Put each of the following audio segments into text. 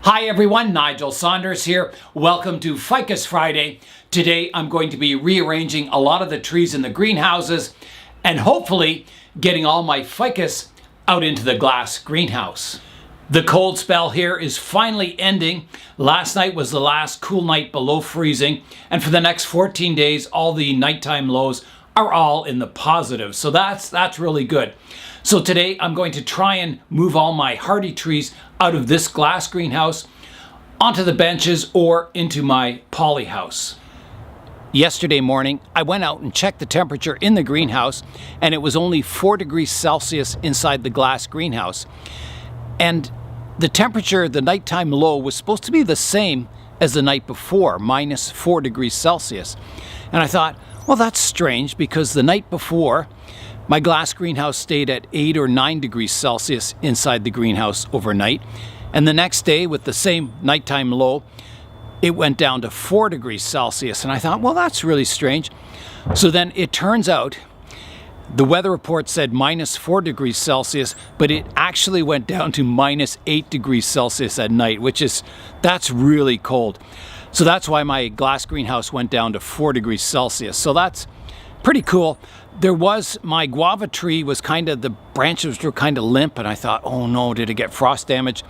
Hi everyone, Nigel Saunders here. Welcome to Ficus Friday. Today I'm going to be rearranging a lot of the trees in the greenhouses and hopefully getting all my ficus out into the glass greenhouse. The cold spell here is finally ending. Last night was the last cool night below freezing, and for the next 14 days all the nighttime lows are all in the positive. So that's really good. So today I'm going to try and move all my hardy trees out of this glass greenhouse onto the benches or into my poly house. Yesterday morning I went out and checked the temperature in the greenhouse, and it was only 4 degrees Celsius inside the glass greenhouse. And the temperature, the nighttime low, was supposed to be the same as the night before, minus 4 degrees Celsius. And I thought, well, that's strange, because the night before my glass greenhouse stayed at 8 or 9 degrees Celsius inside the greenhouse overnight. And the next day, with the same nighttime low, it went down to 4 degrees Celsius. And I thought, well, that's really strange. So then it turns out the weather report said minus 4 degrees Celsius, but it actually went down to minus 8 degrees Celsius at night, that's really cold. So that's why my glass greenhouse went down to 4 degrees Celsius. So that's pretty cool. My guava tree was the branches were kind of limp, and I thought, oh no, did it get frost damage?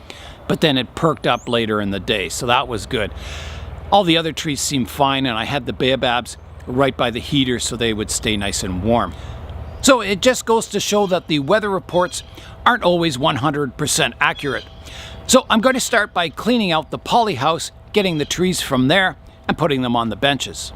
But then it perked up later in the day, so that was good. All the other trees seemed fine, and I had the baobabs right by the heater so they would stay nice and warm. So it just goes to show that the weather reports aren't always 100% accurate. So I'm going to start by cleaning out the poly house, getting the trees from there and putting them on the benches.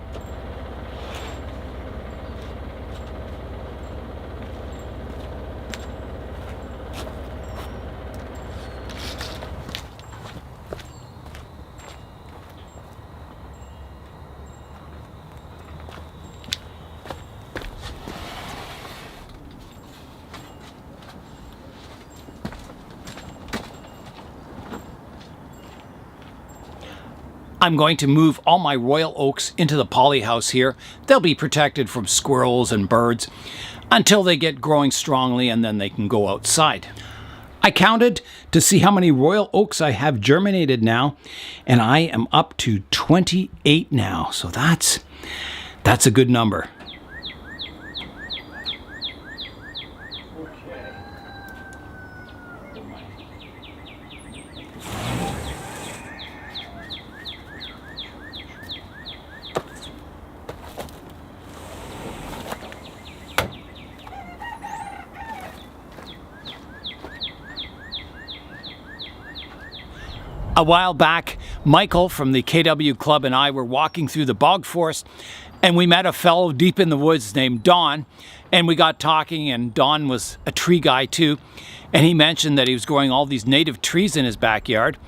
I'm going to move all my royal oaks into the poly house here. They'll be protected from squirrels and birds until they get growing strongly, and then they can go outside. I counted to see how many royal oaks I have germinated now, and I am up to 28 now. So that's a good number. A while back, Michael from the KW Club and I were walking through the bog forest, and we met a fellow deep in the woods named Don, and we got talking, and Don was a tree guy too, and he mentioned that he was growing all these native trees in his backyard.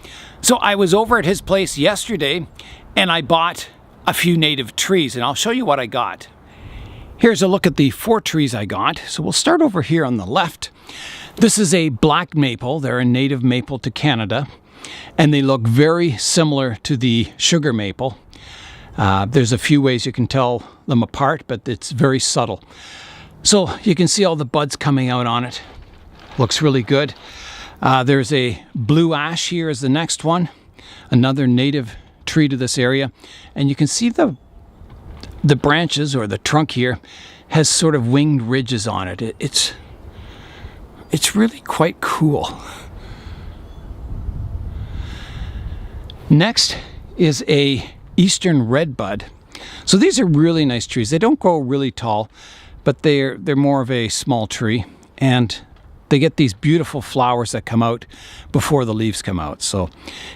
So I was over at his place yesterday, and I bought a few native trees, and I'll show you what I got. Here's a look at the 4 trees I got. So we'll start over here on the left. This is a black maple. They're a native maple to Canada, and they look very similar to the sugar maple. There's a few ways you can tell them apart, but it's very subtle. So you can see all the buds coming out on it. Looks really good. There's a blue ash here is the next one, another native tree to this area, and you can see the branches, or the trunk here, has sort of winged ridges on it. It's really quite cool. Next is a eastern redbud. So these are really nice trees. They don't grow really tall, but they're more of a small tree, and they get these beautiful flowers that come out before the leaves come out. So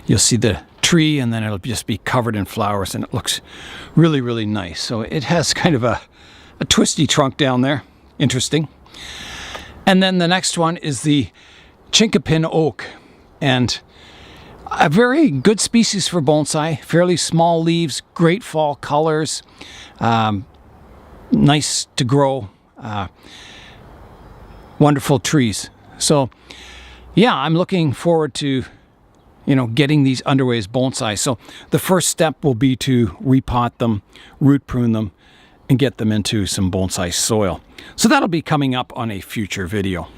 you'll see the tree, and then it'll just be covered in flowers, and it looks really, really nice. So it has kind of a twisty trunk down there. Interesting. And then the next one is the chinkapin oak, and a very good species for bonsai. Fairly small leaves, great fall colors, nice to grow, wonderful trees. So yeah, I'm looking forward to getting these underway as bonsai. So the first step will be to repot them, root prune them, and get them into some bonsai soil. So that'll be coming up on a future video.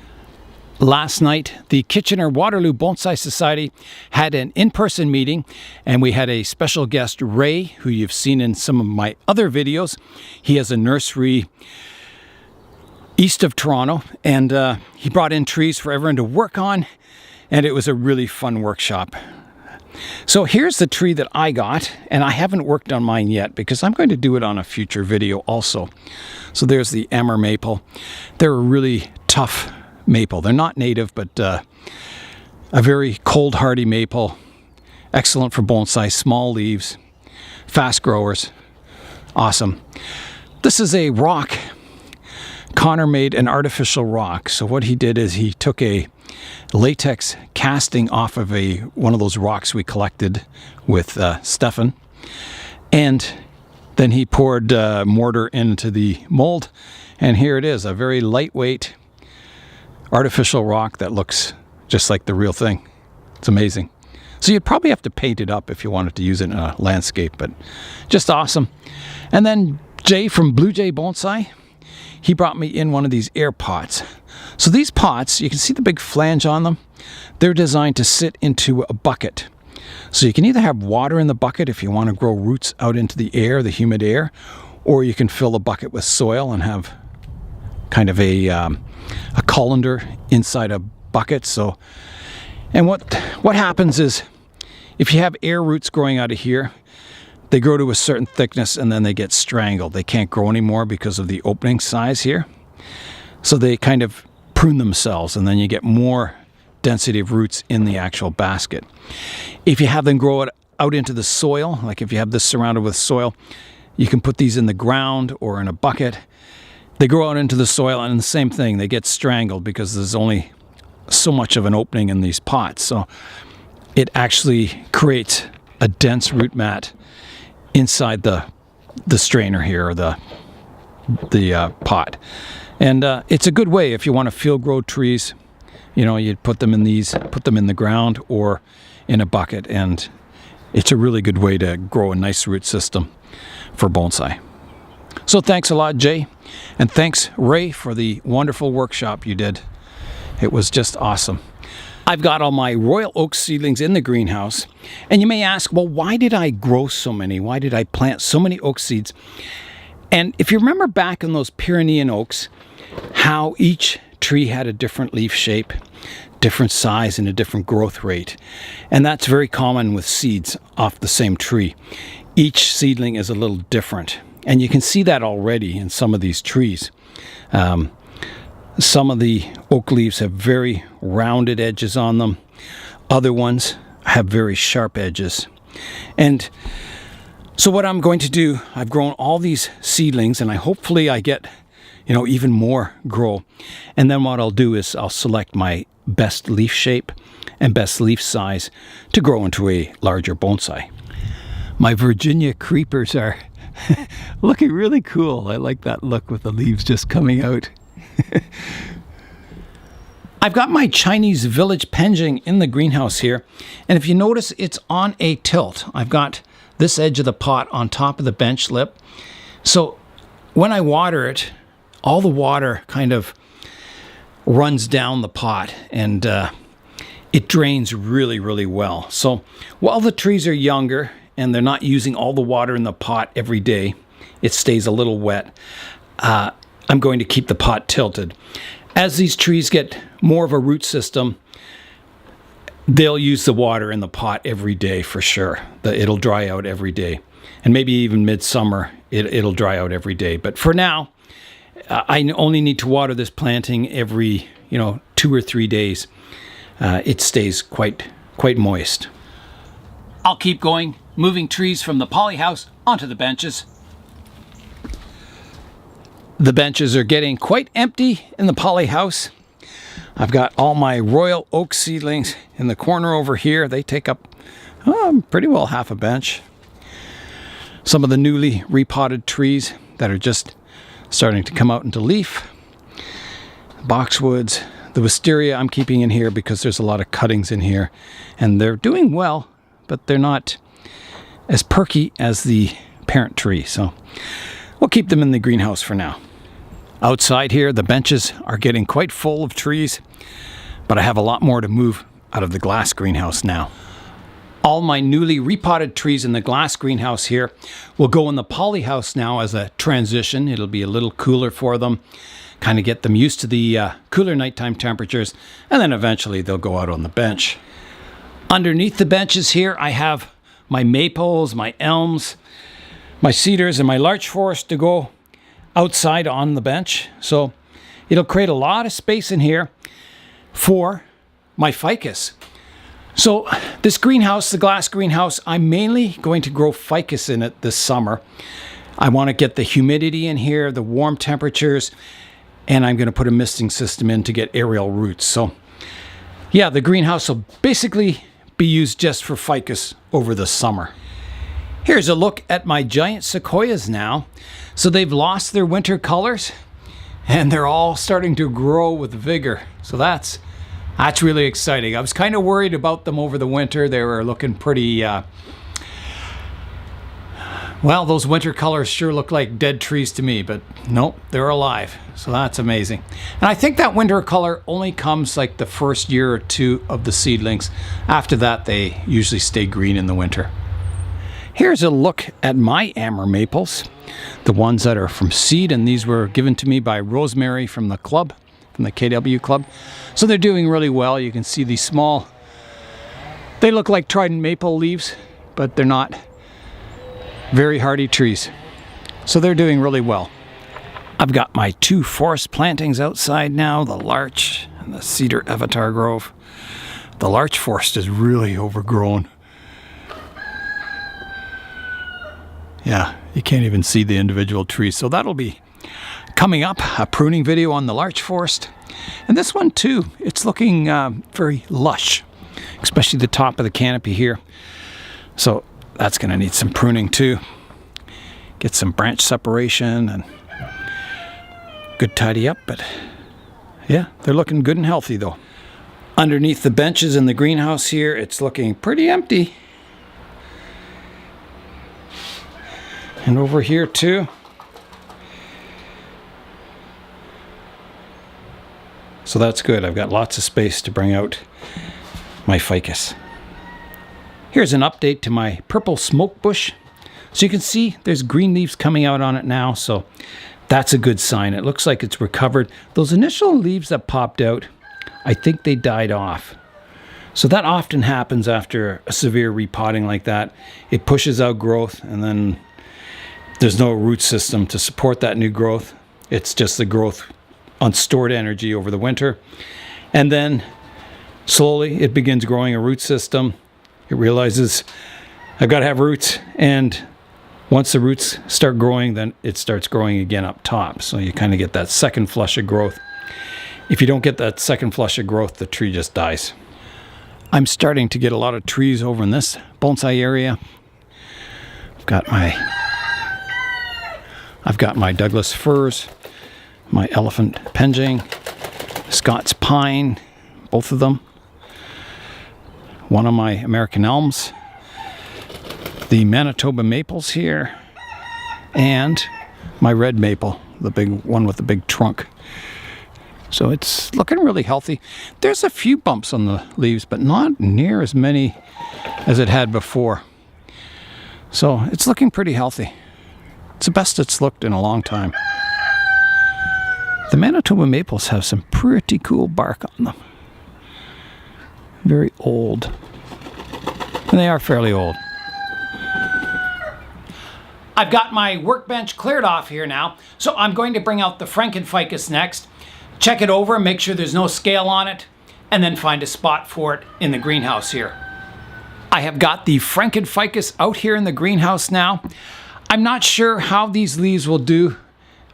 Last night, the Kitchener-Waterloo Bonsai Society had an in-person meeting, and we had a special guest, Ray, who you've seen in some of my other videos. He has a nursery east of Toronto, and he brought in trees for everyone to work on, and it was a really fun workshop. So here's the tree that I got, and I haven't worked on mine yet because I'm going to do it on a future video also. So there's the Amur maple. They're a really tough maple. They're not native, but a very cold hardy maple. Excellent for bonsai, small leaves, fast growers. Awesome. This is a rock. Connor made an artificial rock. So what he did is he took a latex casting off of one of those rocks we collected with Stefan, and then he poured mortar into the mold, and here it is, a very lightweight artificial rock that looks just like the real thing. It's amazing. So you'd probably have to paint it up if you wanted to use it in a landscape, but just awesome. And then Jay from Blue Jay Bonsai, he brought me in one of these air pots. So these pots, you can see the big flange on them. They're designed to sit into a bucket. So you can either have water in the bucket if you want to grow roots out into the air, the humid air, or you can fill the bucket with soil and have kind of a colander inside a bucket. So, and what happens is, if you have air roots growing out of here, they grow to a certain thickness and then they get strangled. They can't grow anymore because of the opening size here. So they kind of prune themselves, and then you get more density of roots in the actual basket. If you have them grow it out into the soil, like if you have this surrounded with soil, you can put these in the ground or in a bucket. They grow out into the soil, and the same thing, they get strangled because there's only so much of an opening in these pots. So it actually creates a dense root mat inside the strainer here, or the pot. And it's a good way if you want to field grow trees. You know, you'd put them in the ground or in a bucket, and it's a really good way to grow a nice root system for bonsai. So thanks a lot, Jay, and thanks, Ray, for the wonderful workshop you did. It was just awesome. I've got all my royal oak seedlings in the greenhouse, and you may ask, well, why did I grow so many? Why did I plant so many oak seeds? And if you remember back in those Pyrenean oaks, how each tree had a different leaf shape, different size, and a different growth rate. And that's very common with seeds off the same tree. Each seedling is a little different. And you can see that already in some of these trees. Some of the oak leaves have very rounded edges on them. Other ones have very sharp edges. And so what I'm going to do, I've grown all these seedlings, and hopefully I get, even more grow. And then what I'll do is I'll select my best leaf shape and best leaf size to grow into a larger bonsai. My Virginia creepers are looking really cool. I like that look with the leaves just coming out. I've got my Chinese village penjing in the greenhouse here, and if you notice, it's on a tilt. I've got this edge of the pot on top of the bench lip. So when I water it, all the water kind of runs down the pot, and it drains really, really well. So while the trees are younger and they're not using all the water in the pot every day, it stays a little wet. I'm going to keep the pot tilted. As these trees get more of a root system, they'll use the water in the pot every day for sure. It'll dry out every day. And maybe even midsummer, it'll dry out every day. But for now, I only need to water this planting every 2 or 3 days. It stays quite moist. I'll keep going, moving trees from the polyhouse onto the benches. The benches are getting quite empty in the polyhouse. I've got all my royal oak seedlings in the corner over here. They take up pretty well half a bench. Some of the newly repotted trees that are just starting to come out into leaf. Boxwoods. The wisteria I'm keeping in here because there's a lot of cuttings in here. And they're doing well, but they're not as perky as the parent tree. So we'll keep them in the greenhouse for now. Outside here, the benches are getting quite full of trees. but I have a lot more to move out of the glass greenhouse now. All my newly repotted trees in the glass greenhouse here will go in the poly house now as a transition. It'll be a little cooler for them, kind of get them used to the cooler nighttime temperatures, and then eventually they'll go out on the bench. Underneath the benches here, I have my maples, my elms, my cedars, and my larch forest to go outside on the bench. So it'll create a lot of space in here for my ficus. So this greenhouse, the glass greenhouse, I'm mainly going to grow ficus in it this summer. I want to get the humidity in here, the warm temperatures, and I'm going to put a misting system in to get aerial roots. So yeah, the greenhouse will basically be used just for ficus over the summer. Here's a look at my giant sequoias now. So they've lost their winter colors and they're all starting to grow with vigor. So that's really exciting. I was kind of worried about them over the winter. They were looking pretty, well, those winter colors sure look like dead trees to me, but nope, they're alive. So that's amazing. And I think that winter color only comes like the first year or two of the seedlings. After that, they usually stay green in the winter. Here's a look at my amber maples, the ones that are from seed, and these were given to me by Rosemary from the club, from the KW club. So they're doing really well. You can see these small, they look like trident maple leaves, but they're not very hardy trees. So they're doing really well. I've got my two forest plantings outside now, the larch and the cedar avatar grove. The larch forest is really overgrown. Yeah, you can't even see the individual trees. So that'll be coming up, a pruning video on the larch forest. And this one too, it's looking very lush, especially the top of the canopy here. So that's going to need some pruning too. Get some branch separation and good tidy up, but yeah, they're looking good and healthy though. Underneath the benches in the greenhouse here, it's looking pretty empty. And over here too. So that's good. I've got lots of space to bring out my ficus. Here's an update to my purple smoke bush. So you can see there's green leaves coming out on it now. So that's a good sign. It looks like it's recovered. Those initial leaves that popped out, I think they died off. So that often happens after a severe repotting like that. It pushes out growth and then there's no root system to support that new growth. It's just the growth on stored energy over the winter. And then slowly it begins growing a root system. It realizes I've got to have roots. And once the roots start growing, then it starts growing again up top. So you kind of get that second flush of growth. If you don't get that second flush of growth, the tree just dies. I'm starting to get a lot of trees over in this bonsai area. I've got my Douglas firs, my elephant penjing, Scots pine, both of them. One of my American elms, the Manitoba maples here, and my red maple, the big one with the big trunk. So it's looking really healthy. There's a few bumps on the leaves, but not near as many as it had before. So it's looking pretty healthy. It's the best it's looked in a long time. The Manitoba maples have some pretty cool bark on them. Very old. And they are fairly old. I've got my workbench cleared off here now, so I'm going to bring out the Frankenficus next, check it over, make sure there's no scale on it, and then find a spot for it in the greenhouse here. I have got the Frankenficus out here in the greenhouse now. I'm not sure how these leaves will do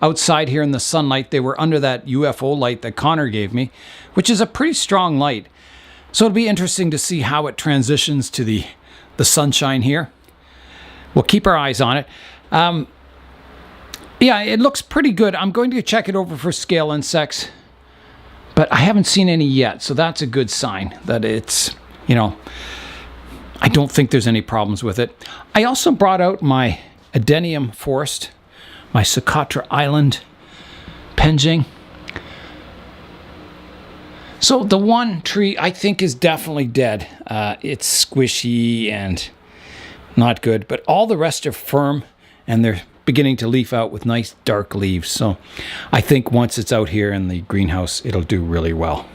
outside here in the sunlight. They were under that UFO light that Connor gave me, which is a pretty strong light. So it'll be interesting to see how it transitions to the sunshine here. We'll keep our eyes on it. Yeah, it looks pretty good. I'm going to check it over for scale insects, but I haven't seen any yet. So that's a good sign that it's, I don't think there's any problems with it. I also brought out my Adenium forest, my Socotra Island penjing. So the one tree I think is definitely dead. It's squishy and not good, but all the rest are firm and they're beginning to leaf out with nice dark leaves. So I think once it's out here in the greenhouse, it'll do really well.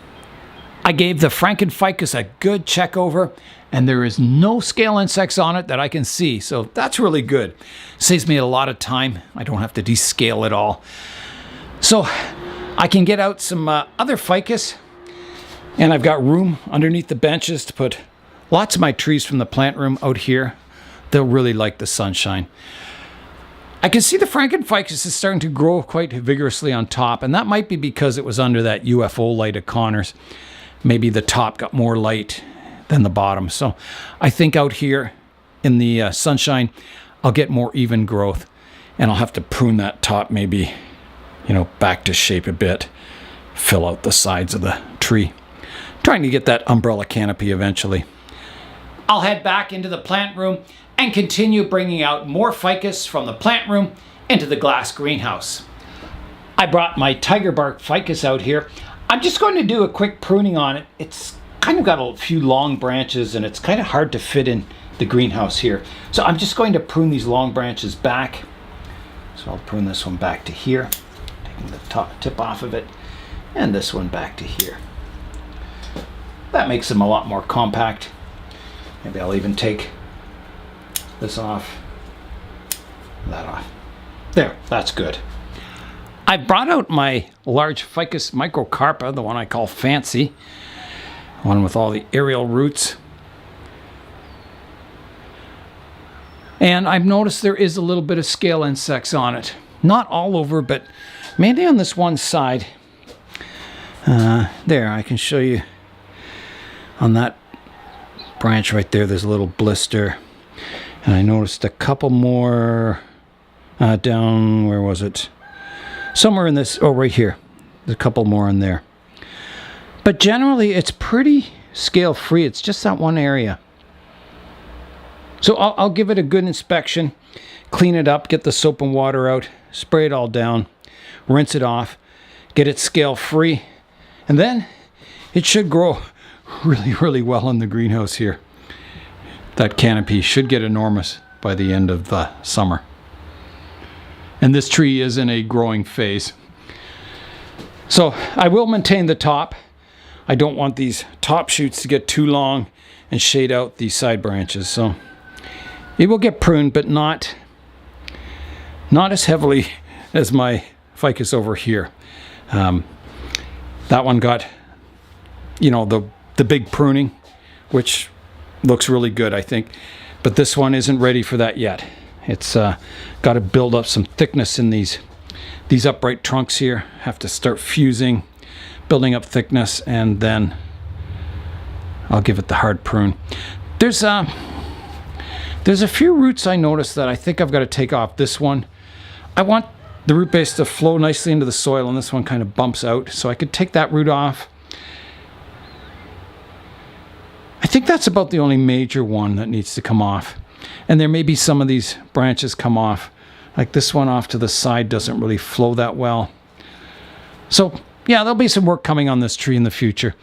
I gave the Frankenficus a good check over, and there is no scale insects on it that I can see. So that's really good. Saves me a lot of time. I don't have to descale it all. So I can get out some other ficus, and I've got room underneath the benches to put lots of my trees from the plant room out here. They'll really like the sunshine. I can see the Frankenficus is starting to grow quite vigorously on top, and that might be because it was under that UFO light of Connor's. Maybe the top got more light than the bottom. So I think out here in the sunshine, I'll get more even growth, and I'll have to prune that top maybe, back to shape a bit, fill out the sides of the tree. Trying to get that umbrella canopy eventually. I'll head back into the plant room and continue bringing out more ficus from the plant room into the glass greenhouse. I brought my tiger bark ficus out here. I'm just going to do a quick pruning on it. It's kind of got a few long branches and it's kind of hard to fit in the greenhouse here. So I'm just going to prune these long branches back. So I'll prune this one back to here, taking the top tip off of it, and this one back to here. That makes them a lot more compact. Maybe I'll even take this off, that off. There, that's good. I brought out my large Ficus microcarpa, the one I call Fancy, one with all the aerial roots. And I've noticed there is a little bit of scale insects on it. Not all over, but mainly on this one side. There, I can show you on that branch right there, there's a little blister. And I noticed a couple more down, where was it? Somewhere in this, right here. There's a couple more in there. But generally, it's pretty scale free. It's just that one area. So I'll give it a good inspection, clean it up, get the soap and water out, spray it all down, rinse it off, get it scale free, and then it should grow really, really well in the greenhouse here. That canopy should get enormous by the end of the summer. And this tree is in a growing phase. So I will maintain the top. I don't want these top shoots to get too long and shade out these side branches. So it will get pruned, but not as heavily as my ficus over here. That one got, the big pruning, which looks really good, I think. But this one isn't ready for that yet. It's got to build up some thickness in these upright trunks here. Have to start fusing, building up thickness, and then I'll give it the hard prune. There's a few roots I noticed that I think I've got to take off. This one, I want the root base to flow nicely into the soil, and this one kind of bumps out, so I could take that root off. I think that's about the only major one that needs to come off. And there may be some of these branches come off. Like this one off to the side doesn't really flow that well. So yeah, there'll be some work coming on this tree in the future.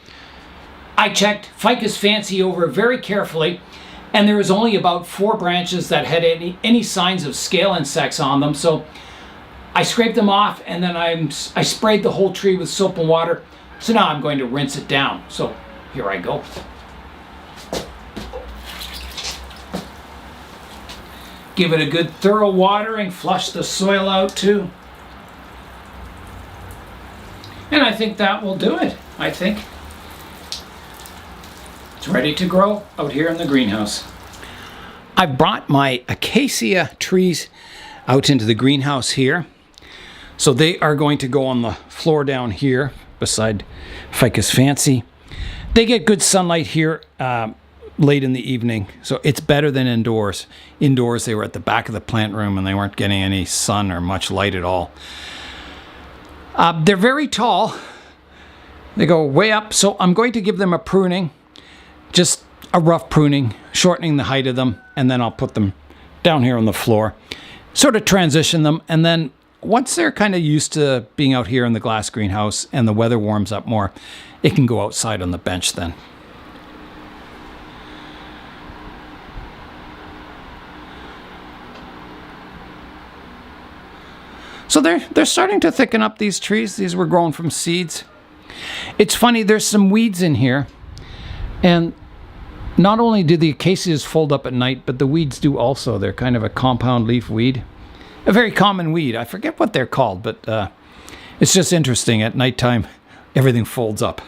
I checked Ficus Fancy over very carefully, and there was only about 4 branches that had any signs of scale insects on them. So I scraped them off, and then I sprayed the whole tree with soap and water. So now I'm going to rinse it down. So here I go. Give it a good thorough watering, flush the soil out too. And I think that will do it. I think it's ready to grow out here in the greenhouse. I've brought my Acacia trees out into the greenhouse here. So they are going to go on the floor down here beside Ficus Fancy. They get good sunlight here late in the evening, so it's better than indoors. Indoors, they were at the back of the plant room and they weren't getting any sun or much light at all. They're very tall. They go way up, so I'm going to give them a pruning, just a rough pruning, shortening the height of them, and then I'll put them down here on the floor, sort of transition them, and then once they're kind of used to being out here in the glass greenhouse and the weather warms up more, it can go outside on the bench then. So they're starting to thicken up, these trees. These were grown from seeds. It's funny, there's some weeds in here. And not only do the acacias fold up at night, but the weeds do also. They're kind of a compound leaf weed. A very common weed. I forget what they're called, but it's just interesting. At nighttime, everything folds up.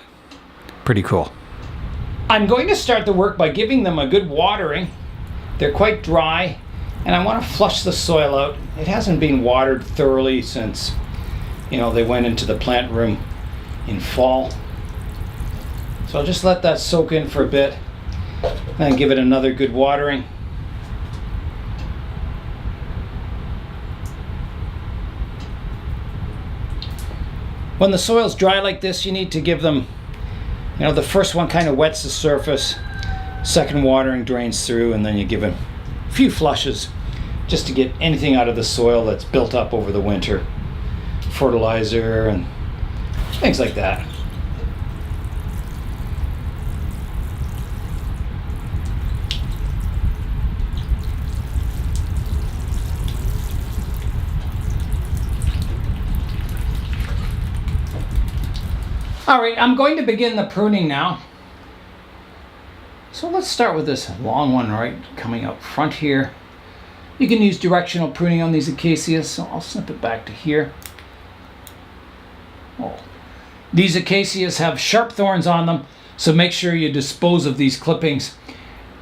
Pretty cool. I'm going to start the work by giving them a good watering. They're quite dry. And I want to flush the soil out. It hasn't been watered thoroughly since, they went into the plant room in fall. So I'll just let that soak in for a bit and give it another good watering. When the soil's dry like this, you need to give them, the first one kind of wets the surface, second watering drains through, and then you give them a few flushes just to get anything out of the soil that's built up over the winter. Fertilizer and things like that. All right, I'm going to begin the pruning now. So let's start with this long one right coming up front here. You can use directional pruning on these acacias, so I'll snip it back to here. Oh. These acacias have sharp thorns on them, so make sure you dispose of these clippings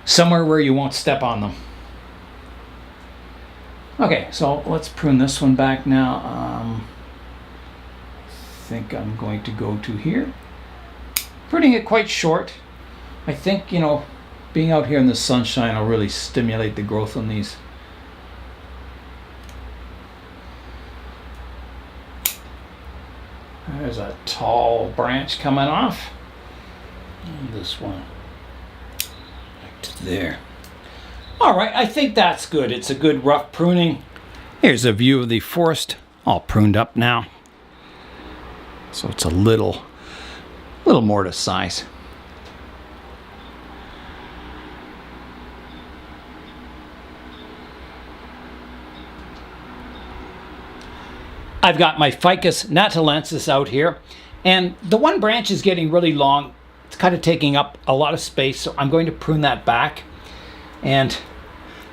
somewhere where you won't step on them. Okay, so let's prune this one back now. I think I'm going to go to here. Pruning it quite short. I think, being out here in the sunshine will really stimulate the growth on these. There's a tall branch coming off. And this one right to there. All right, I think that's good. It's a good rough pruning. Here's a view of the forest, all pruned up now. So it's a little more to size. I've got my Ficus natalensis out here, and the one branch is getting really long. It's kind of taking up a lot of space, so I'm going to prune that back. And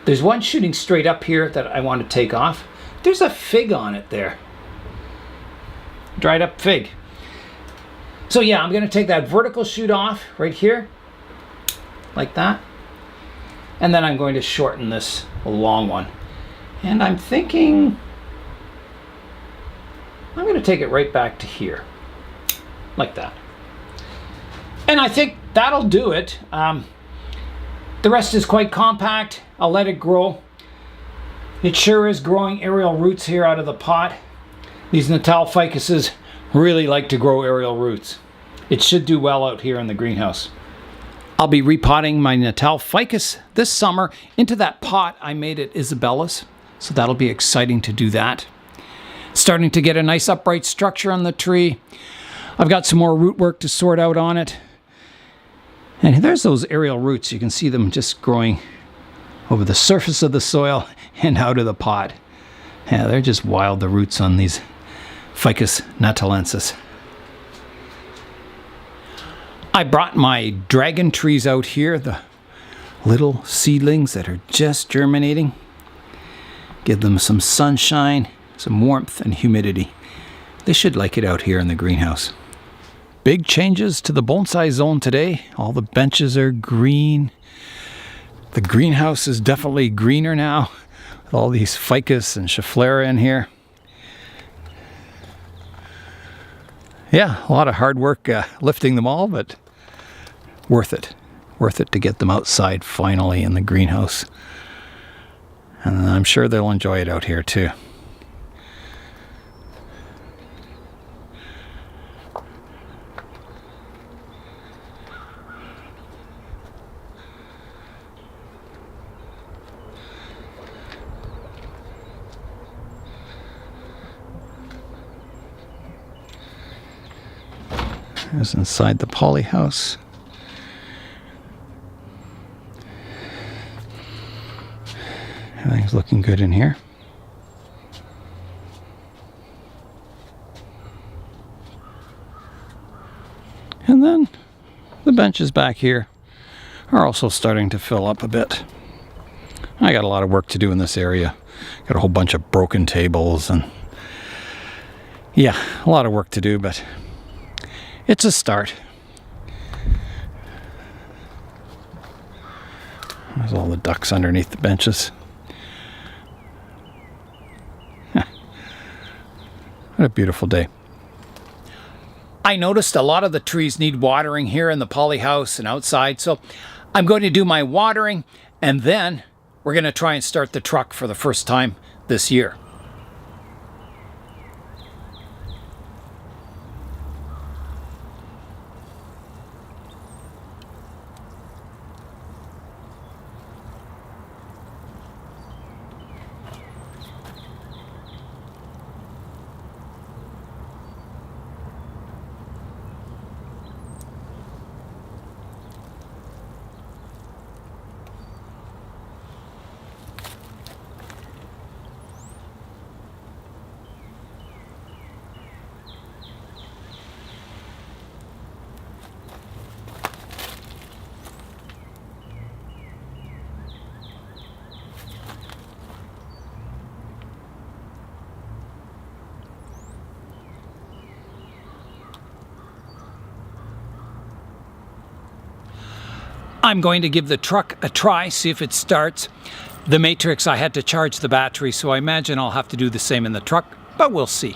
there's one shooting straight up here that I want to take off. There's a fig on it there. Dried up fig. So yeah, I'm going to take that vertical shoot off right here, like that. And then I'm going to shorten this long one. And I'm thinking I'm going to take it right back to here, like that. And I think that'll do it. The rest is quite compact. I'll let it grow. It sure is growing aerial roots here out of the pot. These Natal ficuses really like to grow aerial roots. It should do well out here in the greenhouse. I'll be repotting my Natal ficus this summer into that pot I made at Isabella's. So that'll be exciting to do that. Starting to get a nice upright structure on the tree. I've got some more root work to sort out on it. And there's those aerial roots. You can see them just growing over the surface of the soil and out of the pot. Yeah, they're just wild, the roots on these Ficus natalensis. I brought my dragon trees out here, the little seedlings that are just germinating. Give them some sunshine, some warmth and humidity. They should like it out here in the greenhouse. Big changes to the bonsai zone today. All the benches are green. The greenhouse is definitely greener now with all these ficus and schefflera in here. Yeah, a lot of hard work lifting them all, but worth it. Worth it to get them outside finally in the greenhouse. And I'm sure they'll enjoy it out here too. There's inside the poly house. Everything's looking good in here. And then the benches back here are also starting to fill up a bit. I got a lot of work to do in this area. Got a whole bunch of broken tables and yeah, a lot of work to do, but it's a start. There's all the ducks underneath the benches. What a beautiful day. I noticed a lot of the trees need watering here in the poly house and outside, so I'm going to do my watering and then we're going to try and start the truck for the first time this year. I'm going to give the truck a try, see if it starts. The Matrix, I had to charge the battery, so I imagine I'll have to do the same in the truck, but we'll see.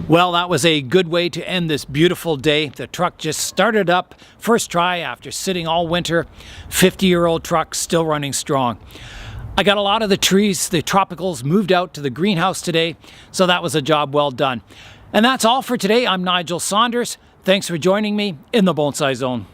Well, that was a good way to end this beautiful day. The truck just started up, first try after sitting all winter. 50-year-old truck, still running strong. I got a lot of the trees, the tropicals, moved out to the greenhouse today, so that was a job well done. And that's all for today. I'm Nigel Saunders. Thanks for joining me in the Bonsai Zone.